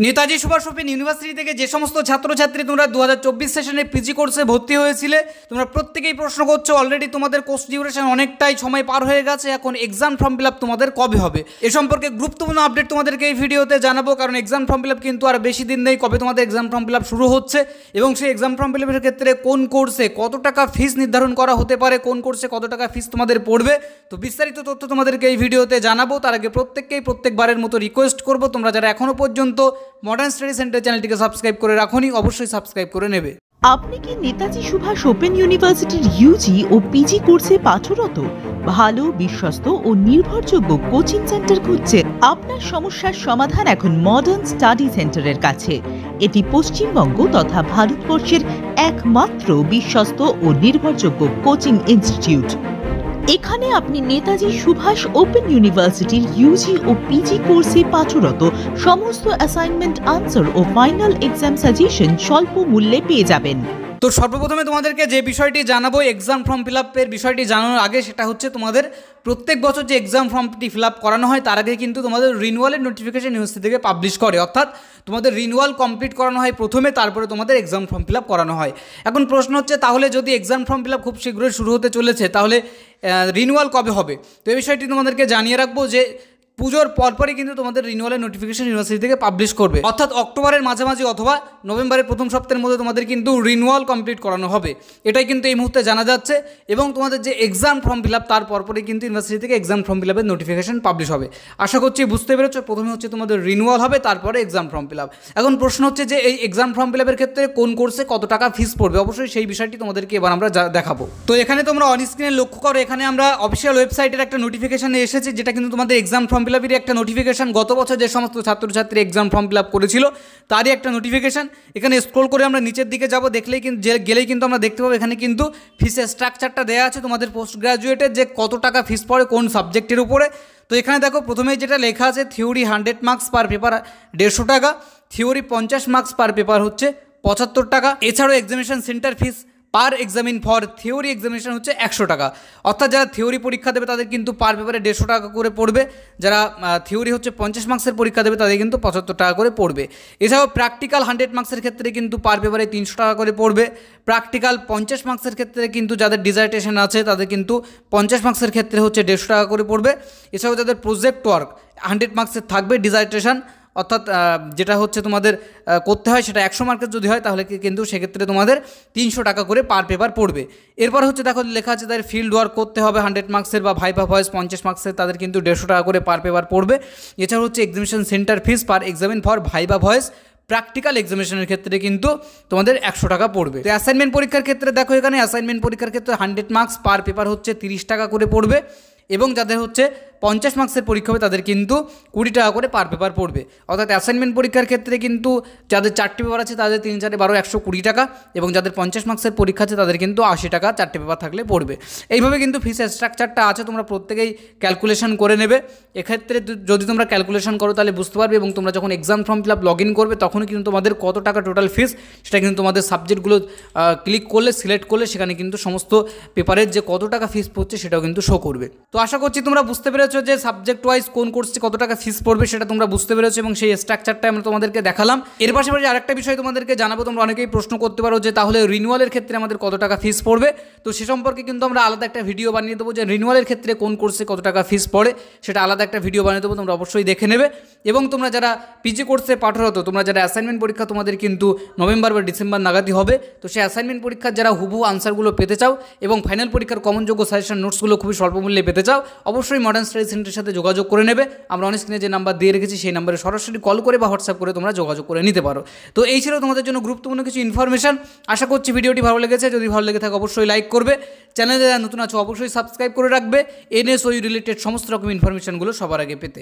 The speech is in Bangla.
নেতাজি সুভাষ ওপেন ইউনিভার্সিটি থেকে যে সমস্ত ছাত্রছাত্রী তোমরা 2024 সেশনে পিজি কোর্সে ভর্তি হয়েছিলে তোমরা প্রত্যেকেই প্রশ্ন করছো অলরেডি তোমাদের কোর্স ডিউরেশন অনেকটাই সময় পার হয়ে গেছে, এখন এক্সাম ফর্ম ফিল আপ তোমাদের কবে হবে এ সম্পর্কে গুরুত্বপূর্ণ আপডেট তোমাদেরকে এই ভিডিওতে জানাবো। কারণ এক্সাম ফর্ম ফিল আপ কিন্তু আর বেশি দিন নেই, কবে তোমাদের এক্সাম ফর্ম ফিল আপ শুরু হচ্ছে এবং সেই এক্সাম ফর্ম ফিল আপের ক্ষেত্রে কোন কোর্সে কত টাকা ফিস নির্ধারণ করা হতে পারে, কোন কোর্সে কত টাকা ফিস তোমাদের পড়বে, তো বিস্তারিত তথ্য তোমাদেরকে এই ভিডিওতে জানাবো। তার আগে প্রত্যেকবারের মতো রিকোয়েস্ট করবো তোমরা যারা এখনও পর্যন্ত মডার্ন স্টাডি সেন্টার চ্যানেলটিকে সাবস্ক্রাইব করে রাখোনি অবশ্যই সাবস্ক্রাইব করে নেবে। আপনি কি নেতাজি সুভাষ ওপেন ইউনিভার্সিটির ইউজি ও পিজি কোর্সে পাঠরত? ভালো, বিশ্বস্ত ও নির্ভরযোগ্য কোচিং সেন্টার খুঁজছেন? আপনার সমস্যার সমাধান এখন মডার্ন স্টাডি সেন্টারের কাছে। এটি পশ্চিমবঙ্গ তথা ভারতবর্ষের একমাত্র বিশ্বস্ত ও নির্ভরযোগ্য কোচিং ইনস্টিটিউট। এখানে আপনি নেতাজি সুভাষ ওপেন ইউনিভার্সিটির ইউজি ও পিজি কোর্সে পাঠরত সমস্ত অ্যাসাইনমেন্ট আনসার ও ফাইনাল এক্সাম সাজেশন স্বল্প মূল্যে পেয়ে যাবেন। তো সর্বপ্রথমে তোমাদেরকে যে বিষয়টি জানাবো এক্সাম ফর্ম ফিল আপের বিষয়টি জানানোর আগে, সেটা হচ্ছে তোমাদের প্রত্যেক বছর যে এক্সাম ফর্মটি ফিল আপ করানো হয় তার আগে কিন্তু তোমাদের রিনিউয়ালের নোটিফিকেশন ইউনিভার্সিটি থেকে পাবলিশ করে, অর্থাৎ তোমাদের রিনিউয়াল কমপ্লিট করানো হয় প্রথমে, তারপরে তোমাদের এক্সাম ফর্ম ফিল আপ করানো হয়। এখন প্রশ্ন হচ্ছে তাহলে যদি এক্সাম ফর্ম ফিল আপ খুব শীঘ্রই শুরু হতে চলেছে তাহলে রিনিউয়াল কবে হবে? তো এই বিষয়টি তোমাদেরকে জানিয়ে রাখবো যে পুজোর পরপরই কিন্তু তোমাদের রিনিউয়ালের নোটিফিকেশন ইউনিভার্সিটি থেকে পাবলিশ করবে, অর্থাৎ অক্টোবরের মাঝামাঝি অথবা নভেম্বরের প্রথম সপ্তাহের মধ্যে তোমাদের কিন্তু রিনিউয়াল কমপ্লিট করানো হবে, এটাই কিন্তু এই মুহূর্তে জানা যাচ্ছে। এবং তোমাদের যে এক্সাম ফর্ম ফিল আপ তার পরপরই কিন্তু ইউনিভার্সিটি থেকে এক্সাম ফর্ম ফিল আপের নোটিফিকেশন পাবলিশ হবে। আশা করছি বুঝতে পেরেছো, প্রথমে হচ্ছে তোমাদের রিনিউয়াল হবে, তারপরে এক্সাম ফর্ম ফিল আপ। এখন প্রশ্ন হচ্ছে যে এই এক্সাম ফর্ম ফিল আপের ক্ষেত্রে কোন কোর্সে কত টাকা ফিস পড়বে, অবশ্যই সেই বিষয়টি তোমাদেরকে এবার আমরা দেখাবো। তো এখানে তোমরা অন স্ক্রিনে লক্ষ্য করো, এখানে আমরা অফিসিয়াল ওয়েবসাইটের একটা নোটিফিকেশন এসেছে, যেটা কিন্তু তোমাদের এক্সাম ফর্ম ফিল আপের একটা নোটিফিকেশন, গত বছর যে সমস্ত ছাত্রছাত্রী এক্সাম ফর্ম ফিল আপ করেছিল তারই একটা নোটিফিকেশন। এখানে স্ক্রল করে আমরা নিচের দিকে যাব, গেলেই কিন্তু আমরা দেখতে পাবো এখানে কিন্তু ফিসের স্ট্রাকচারটা দেওয়া আছে তোমাদের পোস্ট গ্রাজুয়েটের যে কত টাকা ফিস পড়ে কোন সাবজেক্টের উপরে। তো এখানে দেখো প্রথমেই যেটা লেখা আছে থিওরি 100 মার্কস পার পেপার 150 টাকা, থিওরি 50 মার্কস পার পেপার হচ্ছে 75 টাকা। এছাড়াও examination centre fees per examine for theory examination হচ্ছে 100 টাকা, অর্থাৎ যারা থিওরি পরীক্ষা দেবে তাদের কিন্তু পার পেপারে 150 টাকা করে পড়বে, যারা থিওরি হচ্ছে 50 মার্কসের পরীক্ষা দেবে তাদের কিন্তু 75 টাকা করে পড়বে। এছাড়াও প্র্যাকটিক্যাল 100 মার্কসের ক্ষেত্রে কিন্তু পার পেপারে 300 টাকা করে পড়বে, প্র্যাকটিক্যাল 50 মার্কসের ক্ষেত্রে কিন্তু যাদের ডিজার্টেশন আছে তাদের কিন্তু 50 মার্কসের ক্ষেত্রে হচ্ছে 150 টাকা করে পড়বে। এছাড়াও যাদের প্রজেক্ট ওয়ার্ক 100 মার্কসের থাকবে, ডিজার্টেশন অর্থাৎ যেটা হচ্ছে তোমাদের করতে হয় সেটা 100 মার্কের যদি হয় তাহলে কিন্তু সেক্ষেত্রে তোমাদের 300 টাকা করে পার পেপার পড়বে। এরপর হচ্ছে দেখো লেখা আছে তাদের ফিল্ড ওয়ার্ক করতে হবে 100 মার্কসের বা ভাইভা ভয়েস 50 মার্কসের, তাদের কিন্তু 150 টাকা করে পার পেপার পড়বে। এছাড়া হচ্ছে examination centre fees per examine for viva voce practical এক্সামিনেশনের ক্ষেত্রে কিন্তু তোমাদের 100 টাকা পড়বে। তো অ্যাসাইনমেন্ট পরীক্ষার ক্ষেত্রে দেখো এখানে অ্যাসাইনমেন্ট পরীক্ষার ক্ষেত্রে 100 মার্কস পার পেপার হচ্ছে 30 টাকা করে পড়বে এবং যাদের হচ্ছে 50 মার্কসের পরীক্ষা হবে তাদের কিন্তু 20 টাকা করে পার পেপার পড়বে। অর্থাৎ অ্যাসাইনমেন্ট পরীক্ষার ক্ষেত্রে কিন্তু যাদের 4টি পেপার আছে তাদের 3 4 12 120 টাকা এবং যাদের 50 মার্কসের পরীক্ষা আছে তাদের কিন্তু 80 টাকা 4টি পেপার থাকলে পড়বে। এইভাবে কিন্তু ফিসের স্ট্রাকচারটা আছে, তোমরা প্রত্যেকেই ক্যালকুলেশন করে নেবে। এক্ষেত্রে যদি তোমরা ক্যালকুলেশন করো তাহলে বুঝতে পারবে এবং তোমরা যখন exam form fill up log in করবে তখনই কিন্তু তোমাদের কত টাকা টোটাল ফিস সেটা কিন্তু তোমাদের সাবজেক্টগুলো ক্লিক করলে সিলেক্ট করলে সেখানে কিন্তু সমস্ত পেপারের যে কত টাকা ফিস পড়ছে সেটাও কিন্তু শো করবে। তো আশা করছি তোমরা বুঝতে পেরেছো যে সাবজেক্ট ওয়াইজ কোন কোর্সে কত টাকা ফিস পড়বে সেটা তোমরা বুঝতে পেরেছো এবং সেই স্ট্রাকচারটা আমরা তোমাদেরকে দেখালাম। এর পাশাপাশি আরেকটা বিষয় তোমাদেরকে জানাবো, তোমরা অনেকেই প্রশ্ন করতে পারো যে তাহলে রিনিউয়ালের ক্ষেত্রে আমাদের কত টাকা ফিস পড়বে। তো সে সম্পর্কে কিন্তু আমরা আলাদা একটা ভিডিও বানিয়ে দেবো যে রিনিউয়ালের ক্ষেত্রে কোন কোর্সে কত টাকা ফিস পড়ে, সেটা আলাদা একটা ভিডিও বানিয়ে দেবো, তোমরা অবশ্যই দেখে নেবে। এবং তোমরা যারা পিজি কোর্সে পাঠরত, তোমরা যারা অ্যাসাইনমেন্ট পরীক্ষা তোমাদের কিন্তু নভেম্বর বা ডিসেম্বর নাগাদই হবে, তো সেই অ্যাসাইনমেন্ট পরীক্ষার যারা হুবহু আনসারগুলো পেতে চাও এবং ফাইনাল পরীক্ষার কমনযোগ্য সাজেশন নোটসগুলো খুবই স্বল্প মূল্যে পেতে চাও, অবশ্যই মডার্ন স্টাডি সেন্টারের সাথে যোগাযোগ করে নেবে। আমরা অন স্ক্রিনে যে নাম্বার দিয়ে রেখেছি সেই নাম্বারে সরাসরি কল করে বা হোয়াটসঅ্যাপ করে তোমরা যোগাযোগ করে নিতে পারো। তো এই ছিল তোমাদের জন্য গুরুত্বপূর্ণ কিছু ইনফরমেশন। আশা করছি ভিডিওটি ভালো লেগেছে, যদি ভালো লেগে থাকে অবশ্যই লাইক করবে, চ্যানেলে যারা নতুন আছো অবশ্যই সাবস্ক্রাইব করে রাখবে এনএসওইউ রিলেটেড সমস্ত রকম ইনফরমেশনগুলো সবার আগে পেতে।